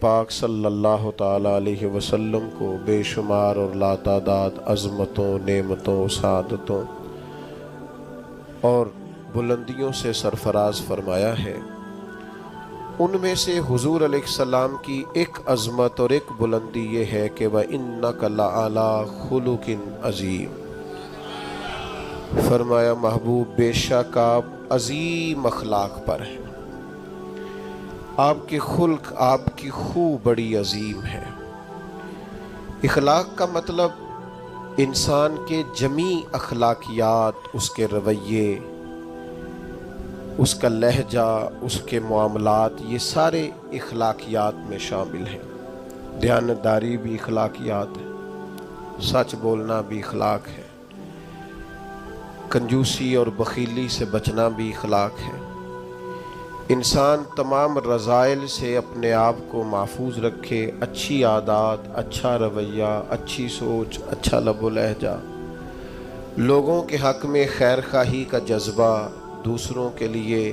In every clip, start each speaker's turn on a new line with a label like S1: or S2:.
S1: پاک صلی اللہ تعالیٰ علیہ وسلم کو بے شمار اور لاتعداد عظمتوں، نعمتوں، سعادتوں اور بلندیوں سے سرفراز فرمایا ہے۔ ان میں سے حضور علیہ السلام کی ایک عظمت اور ایک بلندی یہ ہے کہ وَإِنَّكَ لَعَلَىٰ خُلُقٍ عَظِيمٍ، فرمایا محبوب بے شک آپ عظیم اخلاق پر ہیں، آپ کے خلق، آپ کی خو بڑی عظیم ہے۔ اخلاق کا مطلب انسان کے جمیع اخلاقیات، اس کے رویے، اس کا لہجہ، اس کے معاملات، یہ سارے اخلاقیات میں شامل ہیں۔ دیانتداری بھی اخلاقیات ہے، سچ بولنا بھی اخلاق ہے، کنجوسی اور بخیلی سے بچنا بھی اخلاق ہے۔ انسان تمام رذائل سے اپنے آپ کو محفوظ رکھے، اچھی عادات، اچھا رویہ، اچھی سوچ، اچھا لب و لہجہ، لوگوں کے حق میں خیر خواہی کا جذبہ، دوسروں کے لیے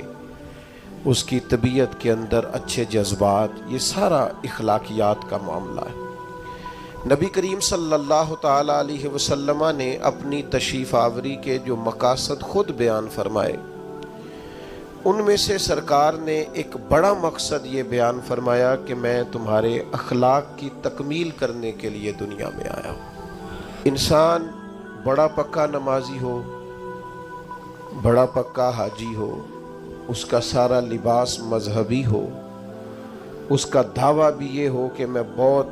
S1: اس کی طبیعت کے اندر اچھے جذبات، یہ سارا اخلاقیات کا معاملہ ہے۔ نبی کریم صلی اللہ تعالیٰ علیہ وسلم نے اپنی تشریف آوری کے جو مقاصد خود بیان فرمائے، ان میں سے سرکار نے ایک بڑا مقصد یہ بیان فرمایا کہ میں تمہارے اخلاق کی تکمیل کرنے کے لیے دنیا میں آیا ہوں۔ انسان بڑا پکا نمازی ہو، بڑا پکا حاجی ہو، اس کا سارا لباس مذہبی ہو، اس کا دعویٰ بھی یہ ہو کہ میں بہت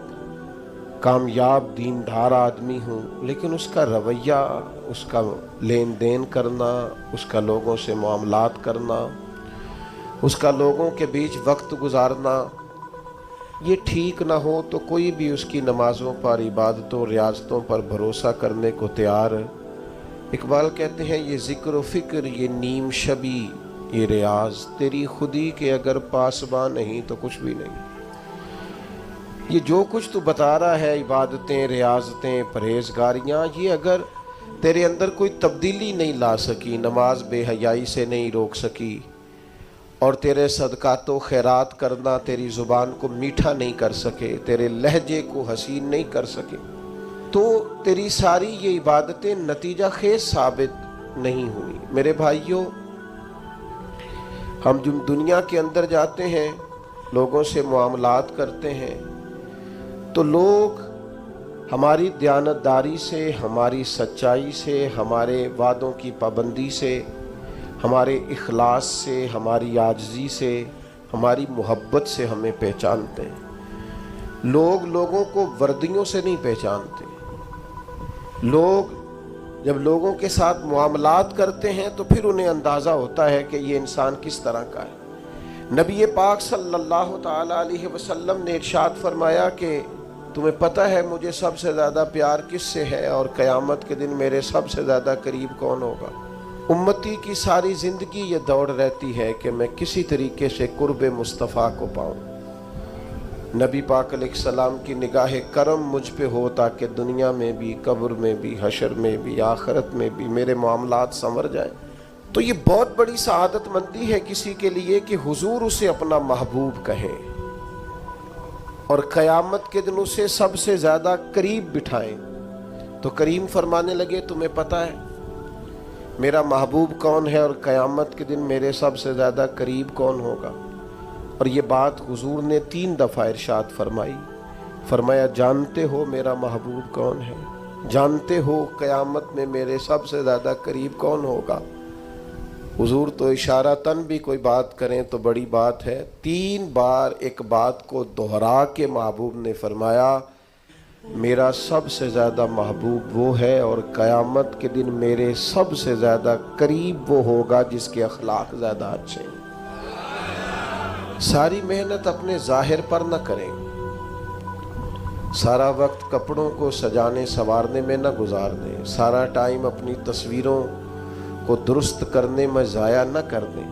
S1: کامیاب دیندار آدمی ہوں، لیکن اس کا رویہ، اس کا لین دین کرنا، اس کا لوگوں سے معاملات کرنا، اس کا لوگوں کے بیچ وقت گزارنا یہ ٹھیک نہ ہو تو کوئی بھی اس کی نمازوں پر، عبادتوں، ریاضتوں پر بھروسہ کرنے کو تیار ہے۔ اقبال کہتے ہیں یہ ذکر و فکر، یہ نیم شبی، یہ ریاض، تیری خودی کے اگر پاسباں نہیں تو کچھ بھی نہیں۔ یہ جو کچھ تو بتا رہا ہے، عبادتیں، ریاضتیں، پرہیزگاریاں، یہ اگر تیرے اندر کوئی تبدیلی نہیں لا سکی، نماز بے حیائی سے نہیں روک سکی، اور تیرے صدقات و خیرات کرنا تیری زبان کو میٹھا نہیں کر سکے، تیرے لہجے کو حسین نہیں کر سکے، تو تیری ساری یہ عبادتیں نتیجہ خیز ثابت نہیں ہوئی۔ میرے بھائیوں، ہم جب دنیا کے اندر جاتے ہیں، لوگوں سے معاملات کرتے ہیں، تو لوگ ہماری دیانتداری سے، ہماری سچائی سے، ہمارے وعدوں کی پابندی سے، ہمارے اخلاص سے، ہماری عاجزی سے، ہماری محبت سے ہمیں پہچانتے ہیں۔ لوگ لوگوں کو وردیوں سے نہیں پہچانتے۔ لوگ جب لوگوں کے ساتھ معاملات کرتے ہیں تو پھر انہیں اندازہ ہوتا ہے کہ یہ انسان کس طرح کا ہے۔ نبی پاک صلی اللہ تعالیٰ علیہ وسلم نے ارشاد فرمایا کہ تمہیں پتہ ہے مجھے سب سے زیادہ پیار کس سے ہے اور قیامت کے دن میرے سب سے زیادہ قریب کون ہوگا؟ امتی کی ساری زندگی یہ دوڑ رہتی ہے کہ میں کسی طریقے سے قرب مصطفیٰ کو پاؤں، نبی پاک علیہ السلام کی نگاہ کرم مجھ پہ ہو، تاکہ دنیا میں بھی، قبر میں بھی، حشر میں بھی، آخرت میں بھی میرے معاملات سنور جائیں۔ تو یہ بہت بڑی سعادت مندی ہے کسی کے لیے کہ حضور اسے اپنا محبوب کہیں اور قیامت کے دن اسے سب سے زیادہ قریب بٹھائیں۔ تو کریم فرمانے لگے تمہیں پتہ ہے میرا محبوب کون ہے اور قیامت کے دن میرے سب سے زیادہ قریب کون ہوگا؟ اور یہ بات حضور نے 3 دفعہ ارشاد فرمائی۔ فرمایا جانتے ہو میرا محبوب کون ہے؟ جانتے ہو قیامت میں میرے سب سے زیادہ قریب کون ہوگا؟ حضور تو اشارتاً بھی کوئی بات کریں تو بڑی بات ہے، 3 بار ایک بات کو دہرا کے محبوب نے فرمایا میرا سب سے زیادہ محبوب وہ ہے اور قیامت کے دن میرے سب سے زیادہ قریب وہ ہوگا جس کے اخلاق زیادہ اچھے ہیں۔ ساری محنت اپنے ظاہر پر نہ کریں، سارا وقت کپڑوں کو سجانے سنوارنے میں نہ گزار دیں، سارا ٹائم اپنی تصویروں کو درست کرنے میں ضائع نہ کر دیں۔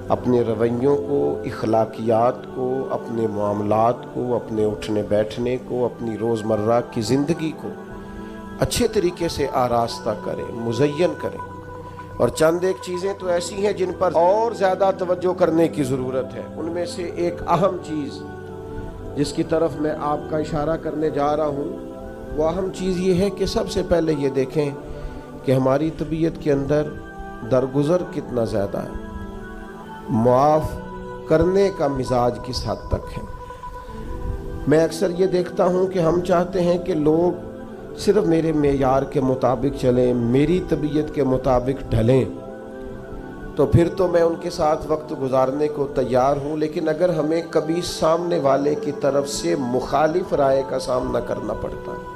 S1: اپنے رویوں کو، اخلاقیات کو، اپنے معاملات کو، اپنے اٹھنے بیٹھنے کو، اپنی روزمرہ کی زندگی کو اچھے طریقے سے آراستہ کریں، مزین کریں۔ اور چند ایک چیزیں تو ایسی ہیں جن پر اور زیادہ توجہ کرنے کی ضرورت ہے۔ ان میں سے ایک اہم چیز جس کی طرف میں آپ کا اشارہ کرنے جا رہا ہوں وہ اہم چیز یہ ہے کہ سب سے پہلے یہ دیکھیں کہ ہماری طبیعت کے اندر درگزر کتنا زیادہ ہے، معاف کرنے کا مزاج کس حد تک ہے۔ میں اکثر یہ دیکھتا ہوں کہ ہم چاہتے ہیں کہ لوگ صرف میرے معیار کے مطابق چلیں، میری طبیعت کے مطابق ڈھلیں، تو پھر تو میں ان کے ساتھ وقت گزارنے کو تیار ہوں، لیکن اگر ہمیں کبھی سامنے والے کی طرف سے مخالف رائے کا سامنا کرنا پڑتا ہے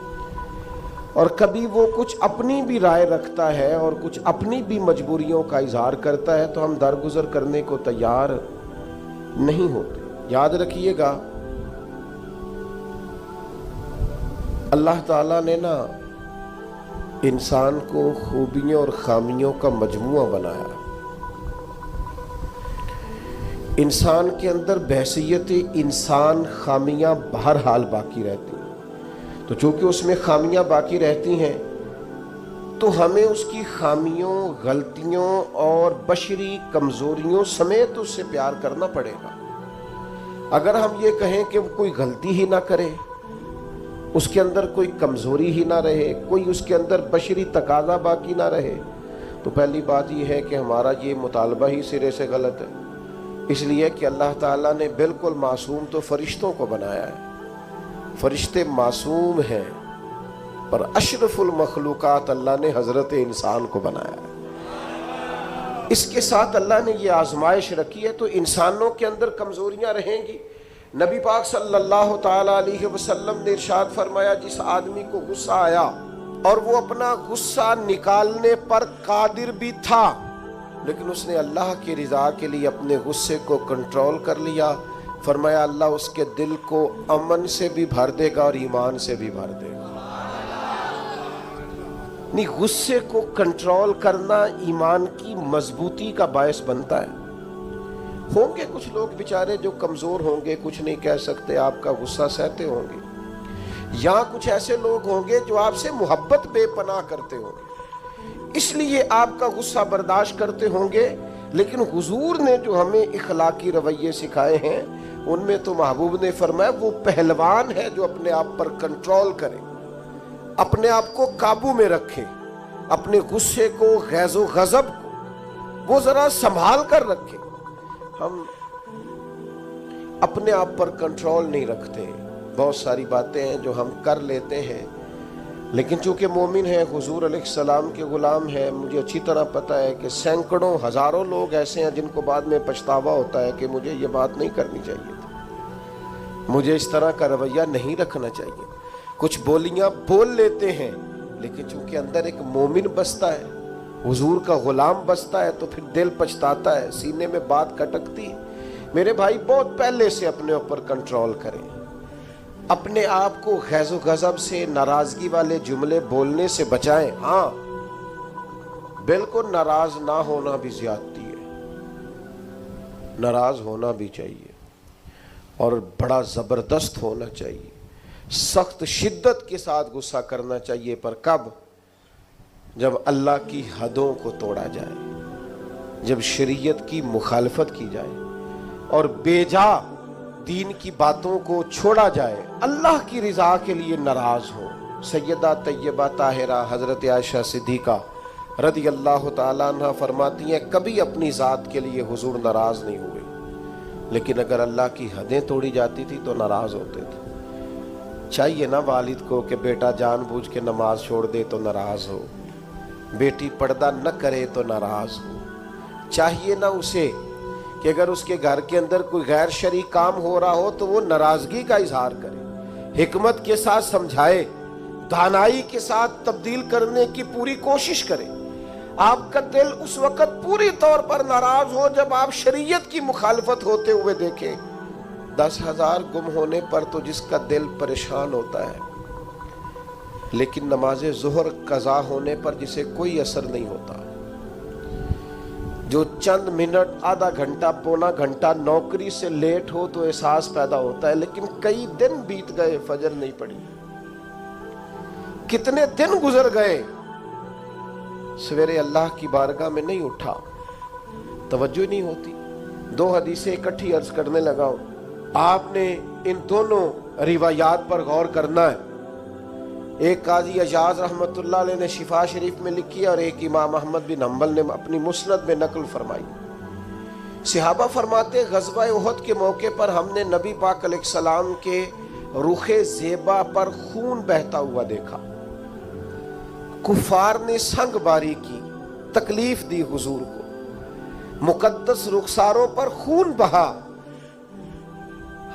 S1: اور کبھی وہ کچھ اپنی بھی رائے رکھتا ہے اور کچھ اپنی بھی مجبوریوں کا اظہار کرتا ہے تو ہم درگزر کرنے کو تیار نہیں ہوتے۔ یاد رکھیے گا، اللہ تعالیٰ نے نا انسان کو خوبیوں اور خامیوں کا مجموعہ بنایا۔ انسان کے اندر بحیثیت انسان خامیاں بہرحال باقی رہتی ہیں، تو چونکہ اس میں خامیاں باقی رہتی ہیں تو ہمیں اس کی خامیوں، غلطیوں اور بشری کمزوریوں سمیت اس سے پیار کرنا پڑے گا۔ اگر ہم یہ کہیں کہ وہ کوئی غلطی ہی نہ کرے، اس کے اندر کوئی کمزوری ہی نہ رہے، کوئی اس کے اندر بشری تقاضا باقی نہ رہے، تو پہلی بات یہ ہے کہ ہمارا یہ مطالبہ ہی سرے سے غلط ہے۔ اس لیے کہ اللہ تعالیٰ نے بالکل معصوم تو فرشتوں کو بنایا ہے، فرشتے معصوم ہیں، پر اشرف المخلوقات اللہ نے حضرت انسان کو بنایا ہے۔ اس کے ساتھ اللہ نے یہ آزمائش رکھی ہے، تو انسانوں کے اندر کمزوریاں رہیں گی۔ نبی پاک صلی اللہ تعالیٰ علیہ وسلم نے ارشاد فرمایا، جس آدمی کو غصہ آیا اور وہ اپنا غصہ نکالنے پر قادر بھی تھا لیکن اس نے اللہ کی رضا کے لیے اپنے غصے کو کنٹرول کر لیا، فرمایا اللہ اس کے دل کو امن سے بھی بھر دے گا اور ایمان سے بھی بھر دے گا۔ نہیں، غصے کو کنٹرول کرنا ایمان کی مضبوطی کا باعث بنتا ہے۔ ہوں گے کچھ لوگ بیچارے جو کمزور ہوں گے، کچھ نہیں کہہ سکتے، آپ کا غصہ سہتے ہوں گے، یا کچھ ایسے لوگ ہوں گے جو آپ سے محبت بے پناہ کرتے ہوں گے، اس لیے آپ کا غصہ برداشت کرتے ہوں گے۔ لیکن حضور نے جو ہمیں اخلاقی رویے سکھائے ہیں ان میں تو محبوب نے فرمایا وہ پہلوان ہے جو اپنے آپ پر کنٹرول کرے، اپنے آپ کو قابو میں رکھے، اپنے غصے کو، غیظ و غضب کو وہ ذرا سنبھال کر رکھے۔ ہم اپنے آپ پر کنٹرول نہیں رکھتے، بہت ساری باتیں ہیں جو ہم کر لیتے ہیں، لیکن چونکہ مومن ہے، حضور علیہ السلام کے غلام ہے، مجھے اچھی طرح پتہ ہے کہ سینکڑوں ہزاروں لوگ ایسے ہیں جن کو بعد میں پچھتاوا ہوتا ہے کہ مجھے یہ بات نہیں کرنی چاہیے تھی، مجھے اس طرح کا رویہ نہیں رکھنا چاہیے۔ کچھ بولیاں بول لیتے ہیں لیکن چونکہ اندر ایک مومن بستا ہے، حضور کا غلام بستا ہے، تو پھر دل پچھتاتا ہے، سینے میں بات کٹکتی ہے۔ میرے بھائی بہت پہلے سے اپنے اوپر کنٹرول کریں، اپنے آپ کو غیظ و غضب سے، ناراضگی والے جملے بولنے سے بچائیں۔ ہاں بالکل ناراض نہ ہونا بھی زیادتی ہے، ناراض ہونا بھی چاہیے اور بڑا زبردست ہونا چاہیے، سخت شدت کے ساتھ غصہ کرنا چاہیے، پر کب؟ جب اللہ کی حدوں کو توڑا جائے، جب شریعت کی مخالفت کی جائے اور بے جا دین کی باتوں کو چھوڑا جائے، اللہ کی رضا کے لیے ناراض ہو۔ سیدہ طیبہ طاہرہ حضرت عائشہ صدیقہ رضی اللہ تعالیٰ عنہ فرماتی ہیں کبھی اپنی ذات کے لیے حضور ناراض نہیں ہوئے، لیکن اگر اللہ کی حدیں توڑی جاتی تھی تو ناراض ہوتے تھے۔ چاہیے نا والد کو کہ بیٹا جان بوجھ کے نماز چھوڑ دے تو ناراض ہو، بیٹی پردہ نہ کرے تو ناراض ہو، چاہیے نا اسے کہ اگر اس کے گھر کے اندر کوئی غیر شرعی کام ہو رہا ہو تو وہ ناراضگی کا اظہار کرے، حکمت کے ساتھ سمجھائے، دانائی کے ساتھ تبدیل کرنے کی پوری کوشش کرے۔ آپ کا دل اس وقت پوری طور پر ناراض ہو جب آپ شریعت کی مخالفت ہوتے ہوئے دیکھیں۔ 10,000 گم ہونے پر تو جس کا دل پریشان ہوتا ہے، لیکن نماز ظہر قضا ہونے پر جسے کوئی اثر نہیں ہوتا، جو چند منٹ، آدھا گھنٹہ، پونا گھنٹہ نوکری سے لیٹ ہو تو احساس پیدا ہوتا ہے، لیکن کئی دن بیت گئے فجر نہیں پڑی، کتنے دن گزر گئے سویرے اللہ کی بارگاہ میں نہیں اٹھا، توجہ نہیں ہوتی۔ 2 حدیثیں اکٹھی عرض کرنے لگا ہوں۔ آپ نے ان دونوں روایات پر غور کرنا ہے۔ ایک قاضی اجاز رحمۃ اللہ علیہ نے شفا شریف میں لکھی اور ایک امام احمد بن حنبل نے اپنی مسند میں نقل فرمائی۔ صحابہ فرماتے غزوہ احد کے موقع پر ہم نے نبی پاک علیہ السلام کے رخ زیبا پر خون بہتا ہوا دیکھا۔ کفار نے سنگ باری کی، تکلیف دی حضور کو، مقدس رخساروں پر خون بہا۔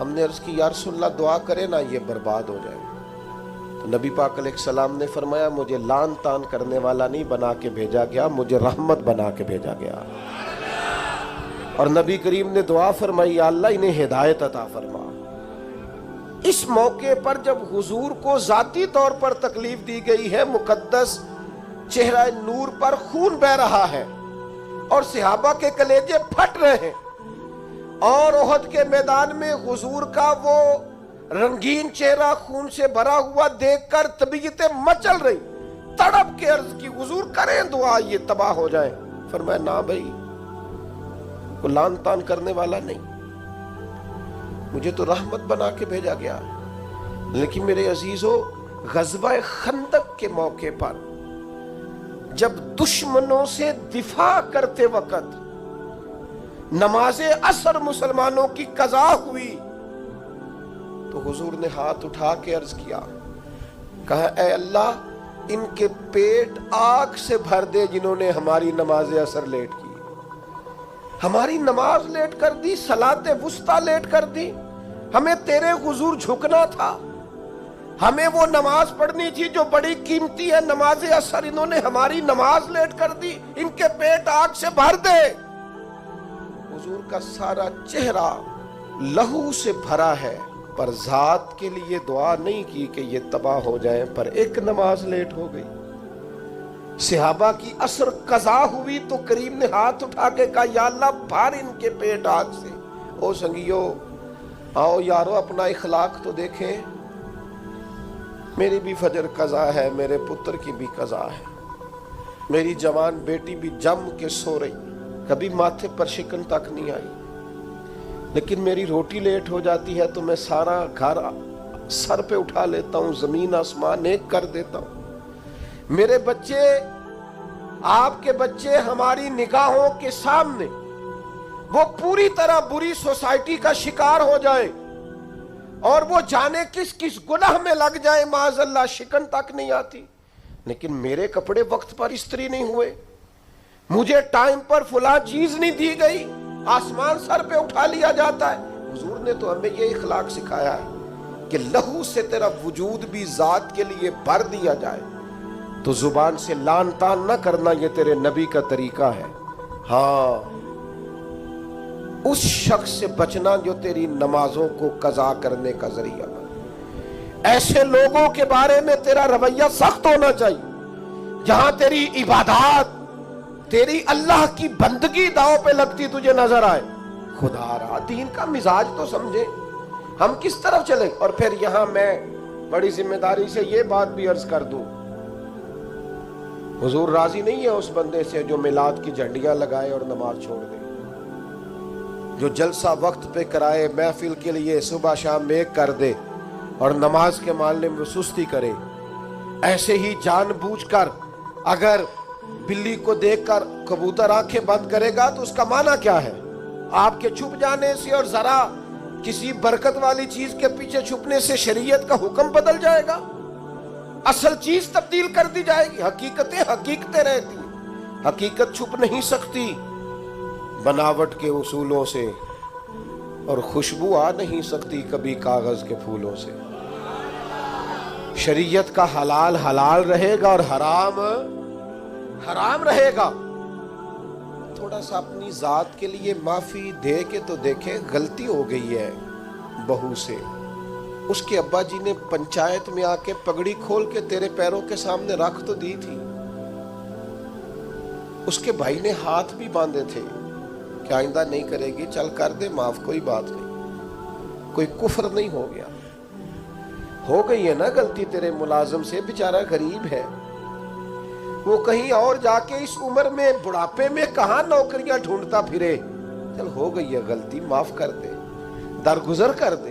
S1: ہم نے عرض کی یا رسول اللہ دعا کرے نا یہ برباد ہو جائے۔ تو نبی پاک علیہ السلام نے فرمایا مجھے لان تان کرنے والا نہیں بنا کے بھیجا گیا، مجھے رحمت بنا کے بھیجا گیا۔ اور نبی کریم نے دعا فرمائی یا اللہ انہیں ہدایت عطا فرما۔ اس موقع پر جب حضور کو ذاتی طور پر تکلیف دی گئی ہے، مقدس چہرہ نور پر خون بہ رہا ہے اور صحابہ کے کلیجے پھٹ رہے ہیں، اور احد کے میدان میں حضور کا وہ رنگین چہرہ خون سے بھرا ہوا دیکھ کر طبیعتیں مچل رہی، تڑپ کے عرض کی حضور کریں دعا یہ تباہ ہو جائے۔ فرمایا نہ بھائی، کوئی لان تان کرنے والا نہیں، مجھے تو رحمت بنا کے بھیجا گیا۔ لیکن میرے عزیزو، غزوہ خندق کے موقع پر جب دشمنوں سے دفاع کرتے وقت نماز عصر مسلمانوں کی قضا ہوئی تو حضور نے ہاتھ اٹھا کے عرض کیا، کہا اے اللہ ان کے پیٹ آگ سے بھر دے جنہوں نے ہماری نماز عصر لیٹ کی، ہماری نماز لیٹ کر دی، صلاۃ وسطیٰ لیٹ کر دی۔ ہمیں تیرے حضور جھکنا تھا، ہمیں وہ نماز پڑھنی تھی جو بڑی قیمتی ہے، نماز عصر انہوں نے ہماری نماز لیٹ کر دی، ان کے پیٹ آگ سے بھر دے۔ حضور کا سارا چہرہ لہو سے بھرا ہے، پر ذات کے لیے دعا نہیں کی کہ یہ تباہ ہو جائیں، پر ایک نماز لیٹ ہو گئی۔ صحابہ کی عصر قضا ہوئی تو کریم نے ہاتھ اٹھا کے کہا یا اللہ بھر ان کے پیٹ آگ سے۔ او سنگیو، آؤ یارو اپنا اخلاق تو دیکھیں، میری بھی فجر قضا ہے، میرے پتر کی بھی قضا ہے، میری جوان بیٹی بھی جم کے سو رہی، کبھی ماتھے پر شکن تک نہیں آئی، لیکن میری روٹی لیٹ ہو جاتی ہے تو میں سارا گھر سر پہ اٹھا لیتا ہوں، زمین آسمان ایک کر دیتا ہوں۔ میرے بچے، آپ کے بچے ہماری نگاہوں کے سامنے وہ پوری طرح بری سوسائٹی کا شکار ہو جائیں اور وہ جانے کس کس گناہ میں لگ جائیں، معاذ اللہ شکن تک نہیں آتی، لیکن میرے کپڑے وقت پر استری نہیں ہوئے، مجھے ٹائم پر فلاں چیز نہیں دی گئی، آسمان سر پہ اٹھا لیا جاتا ہے۔ حضور نے تو ہمیں یہ اخلاق سکھایا ہے کہ لہو سے تیرا وجود بھی ذات کے لیے بھر دیا جائے، تو زبان سے لان تان نہ کرنا، یہ تیرے نبی کا طریقہ ہے۔ ہاں، اس شخص سے بچنا جو تیری نمازوں کو قضا کرنے کا ذریعہ بنے۔ ایسے لوگوں کے بارے میں تیرا رویہ سخت ہونا چاہیے، جہاں تیری عبادات، تیری اللہ کی بندگی داؤ پہ لگتی تجھے نظر آئے۔ خدا را دین کا مزاج تو سمجھے، ہم کس طرف چلیں۔ اور پھر یہاں میں بڑی ذمہ داری سے یہ بات بھی عرض کر دوں، حضور راضی نہیں ہے اس بندے سے جو میلاد کی جھنڈیاں لگائے اور نماز چھوڑ دے، جو جلسہ وقت پہ کرائے، محفل کے لیے صبح شام ایک کر دے اور نماز کے معاملے میں سستی کرے۔ ایسے ہی جان بوجھ کر اگر بلی کو دیکھ کر کبوتر آنکھیں بند کرے گا تو اس کا معنی کیا ہے؟ آپ کے چھپ جانے سے اور ذرا کسی برکت والی چیز کے پیچھے چھپنے سے شریعت کا حکم بدل جائے گا؟ اصل چیز تبدیل کر دی جائے گی؟ حقیقتیں حقیقتیں رہتی ہیں، حقیقت چھپ نہیں سکتی بناوٹ کے اصولوں سے، اور خوشبو آ نہیں سکتی کبھی کاغذ کے پھولوں سے۔ شریعت کا حلال حلال رہے گا اور حرام حرام رہے گا۔ تھوڑا سا اپنی ذات کے لیے معافی دے کے تو دیکھیں، غلطی ہو گئی ہے بہو سے، اس کے ابا جی نے پنچایت میں آ کے پگڑی کھول کے تیرے پیروں کے سامنے رکھ تو دی تھی، اس کے بھائی نے ہاتھ بھی باندھے تھے کہ آئندہ نہیں کرے گی، چل کر دے معاف، کوئی بات نہیں، کوئی کفر نہیں ہو گیا۔ ہو گئی ہے نا غلطی تیرے ملازم سے، بیچارہ غریب ہے، وہ کہیں اور جا کے اس عمر میں بڑھاپے میں کہاں نوکریاں ڈھونڈتا پھرے، چل ہو گئی ہے غلطی، معاف کر دے، درگزر کر دے،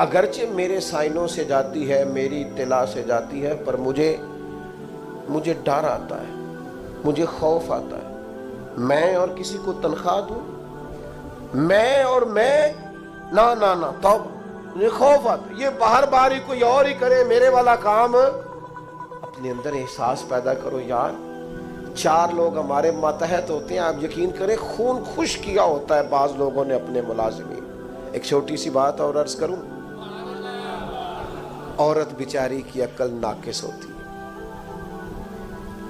S1: اگرچہ میرے سائنوں سے جاتی ہے، میری اطلاع سے جاتی ہے، پر مجھے ڈر آتا ہے، مجھے خوف آتا ہے۔ میں اور کسی کو تنخواہ دوں، میں نہ توبہ، مجھے خوف آتا ہے۔ یہ باہر ہی کوئی اور ہی کرے، میرے والا کام اپنے اندر احساس پیدا کرو۔ یار 4 لوگ ہمارے ماتحت ہوتے ہیں، آپ یقین کریں خون خوش کیا ہوتا ہے بعض لوگوں نے اپنے ملازمین۔ ایک چھوٹی سی بات اور عرض کروں، عورت بیچاری کی عقل ناقص ہوتی ہے،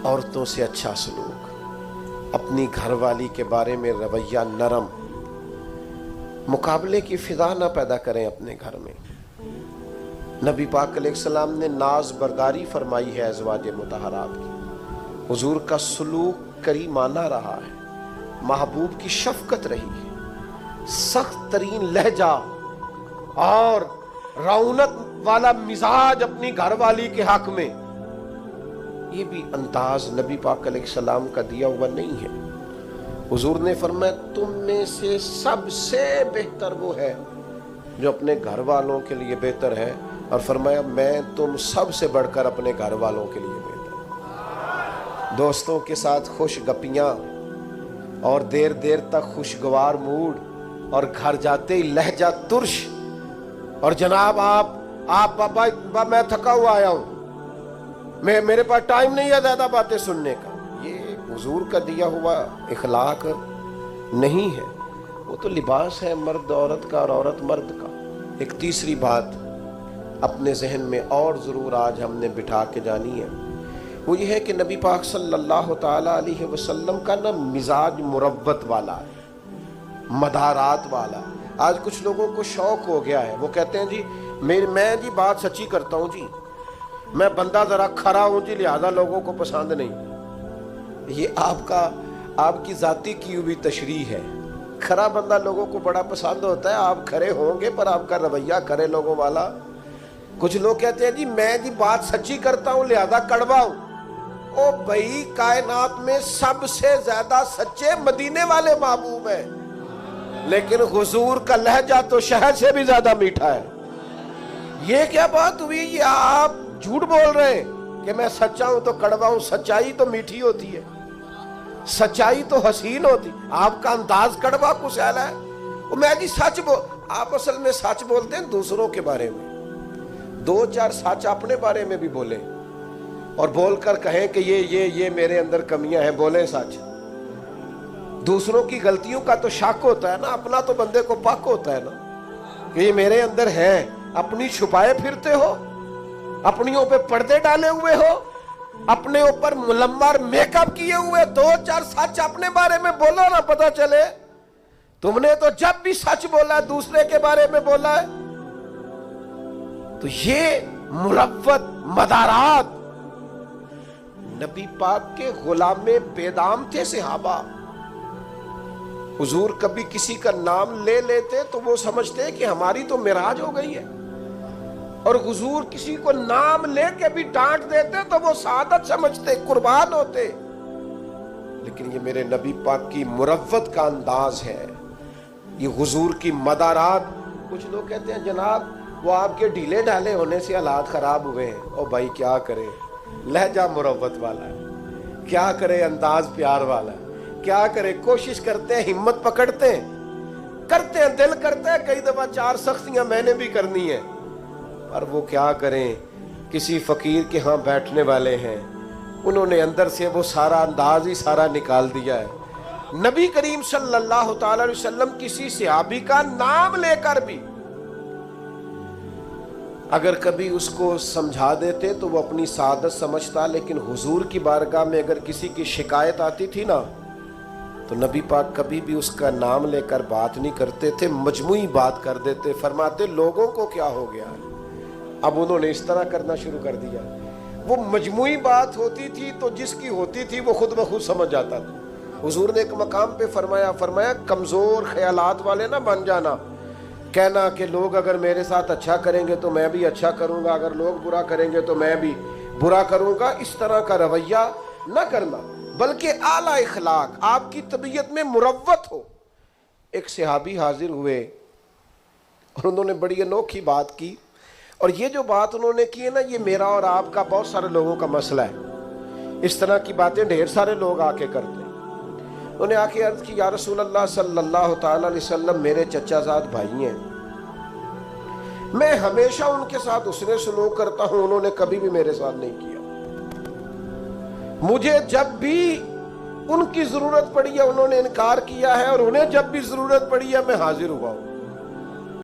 S1: عورتوں سے اچھا سلوک، اپنی گھر والی کے بارے میں رویہ نرم، مقابلے کی فضا نہ پیدا کریں اپنے گھر میں۔ نبی پاک علیہ السلام نے ناز برداری فرمائی ہے ازواج مطہرات کی، حضور کا سلوک کریمانہ رہا ہے، محبوب کی شفقت رہی ہے، سخت ترین لہجہ اور رعونت والا مزاج اپنی گھر والی کے حق میں، یہ بھی انداز نبی پاک علیہ السلام کا دیا ہوا نہیں ہے۔ حضور نے فرمایا تم میں سے سب سے بہتر وہ ہے جو اپنے گھر والوں کے لیے بہتر ہے، اور فرمایا میں تم سب سے بڑھ کر اپنے گھر والوں کے لیے بہتر ہوں۔ دوستوں کے ساتھ خوش گپیاں اور دیر تک خوشگوار موڈ، اور گھر جاتے ہی لہجہ ترش، اور جناب آپ بابا میں تھکا ہوا آیا ہوں، میرے پاس ٹائم نہیں ہے زیادہ باتیں سننے کا، یہ حضور کا دیا ہوا اخلاق نہیں ہے۔ وہ تو لباس ہے مرد عورت کا اور عورت مرد کا۔ ایک تیسری بات اپنے ذہن میں اور ضرور آج ہم نے بٹھا کے جانی ہے، وہ یہ ہے کہ نبی پاک صلی اللہ تعالی علیہ وسلم کا مزاج مروت والا ہے، مدارات والا۔ آج کچھ لوگوں کو شوق ہو گیا ہے، وہ کہتے ہیں جی میں جی بات سچی کرتا ہوں جی، میں بندہ ذرا کھرا ہوں جی لہذا لوگوں کو پسند نہیں۔ یہ آپ کی ذاتی کی ہوئی تشریح ہے۔ کھرا بندہ لوگوں کو بڑا پسند ہوتا ہے، آپ کھرے ہوں گے پر آپ کا رویہ کھرے لوگوں والا۔ کچھ لوگ کہتے ہیں جی میں جی بات سچی کرتا ہوں لہذا کڑوا ہوں۔ او بھائی کائنات میں سب سے زیادہ سچے مدینے والے محبوب ہیں، لیکن حضور کا لہجہ تو شہد سے بھی زیادہ میٹھا ہے۔ یہ کیا بات ہوئی؟ یہ آپ جھوٹ بول رہے ہیں کہ میں سچا ہوں تو کڑوا ہوں۔ سچائی تو میٹھی ہوتی ہے، سچائی تو حسین ہوتی، آپ کا انداز کڑوا کچھ ایسا ہے۔ میں جی سچ آپ اصل میں سچ بولتے ہیں دوسروں کے بارے میں، 2-4 سچ اپنے بارے میں بھی بولیں، اور بول کر کہیں کہ یہ میرے اندر کمیاں ہیں، بولیں سچ۔ دوسروں کی غلطیوں کا تو شک ہوتا ہے نا، اپنا تو بندے کو پاک ہوتا ہے نا کہ یہ میرے اندر ہے۔ اپنی چھپائے پھرتے ہو، اپنیوں پہ پردے ڈالے ہوئے ہو، اپنے اوپر ملمر میک اپ کیے ہوئے، 2-4 سچ اپنے بارے میں بولو نا، پتا چلے تم نے تو جب بھی سچ بولا ہے دوسرے کے بارے میں بولا ہے۔ تو یہ مروت مدارات، نبی پاک کے غلام بیدام تھے صحابہ۔ حضور کبھی کسی کا نام لے لیتے تو وہ سمجھتے کہ ہماری تو معراج ہو گئی ہے، اور حضور کسی کو نام لے کے بھی ڈانٹ دیتے تو وہ سعادت سمجھتے، قربان ہوتے۔ لیکن یہ میرے نبی پاک کی مروت کا انداز ہے، یہ حضور کی مدارات۔ کچھ لوگ کہتے ہیں جناب وہ آپ کے ڈھیلے ڈھالے ہونے سے حالات خراب ہوئے ہیں۔ او بھائی کیا کرے، لہجہ مروت والا ہے، کیا کرے انداز پیار والا ہے، کیا کرے کوشش کرتے ہیں، ہمت پکڑتے ہیں، کرتے ہیں، دل کرتے ہیں، کئی دفعہ 4 سختیاں میں نے بھی کرنی ہے، پر وہ کیا کریں، کسی فقیر کے ہاں بیٹھنے والے ہیں، انہوں نے اندر سے وہ سارا انداز ہی سارا نکال دیا ہے۔ نبی کریم صلی اللہ تعالی علیہ وسلم کسی صحابی کا نام لے کر بھی اگر کبھی اس کو سمجھا دیتے تو وہ اپنی سعادت سمجھتا، لیکن حضور کی بارگاہ میں اگر کسی کی شکایت آتی تھی نا تو نبی پاک کبھی بھی اس کا نام لے کر بات نہیں کرتے تھے، مجموعی بات کر دیتے، فرماتے لوگوں کو کیا ہو گیا ہے۔ اب انہوں نے اس طرح کرنا شروع کر دیا، وہ مجموعی بات ہوتی تھی تو جس کی ہوتی تھی وہ خود بخود سمجھ جاتا تھا۔ حضور نے ایک مقام پہ فرمایا کمزور خیالات والے نہ بن جانا، کہنا کہ لوگ اگر میرے ساتھ اچھا کریں گے تو میں بھی اچھا کروں گا، اگر لوگ برا کریں گے تو میں بھی برا کروں گا، اس طرح کا رویہ نہ کرنا، بلکہ اعلیٰ اخلاق، آپ کی طبیعت میں مروت ہو۔ ایک صحابی حاضر ہوئے اور انہوں نے بڑی انوکھی بات کی، اور یہ جو بات انہوں نے کی ہے نا، یہ میرا اور آپ کا بہت سارے لوگوں کا مسئلہ ہے۔ اس طرح کی باتیں ڈھیر سارے لوگ آ کے کرتے ہیں۔ انہوں نے آ کے عرض کی، یا رسول اللہ صلی اللہ تعالی علیہ وسلم، میرے چچا زاد بھائی ہیں، میں ہمیشہ ان کے ساتھ اس نے سلوک کرتا ہوں، انہوں نے کبھی بھی میرے ساتھ نہیں کیا۔ مجھے جب بھی ان کی ضرورت پڑی ہے انہوں نے انکار کیا ہے، اور انہیں جب بھی ضرورت پڑی ہے میں حاضر ہوا ہوں۔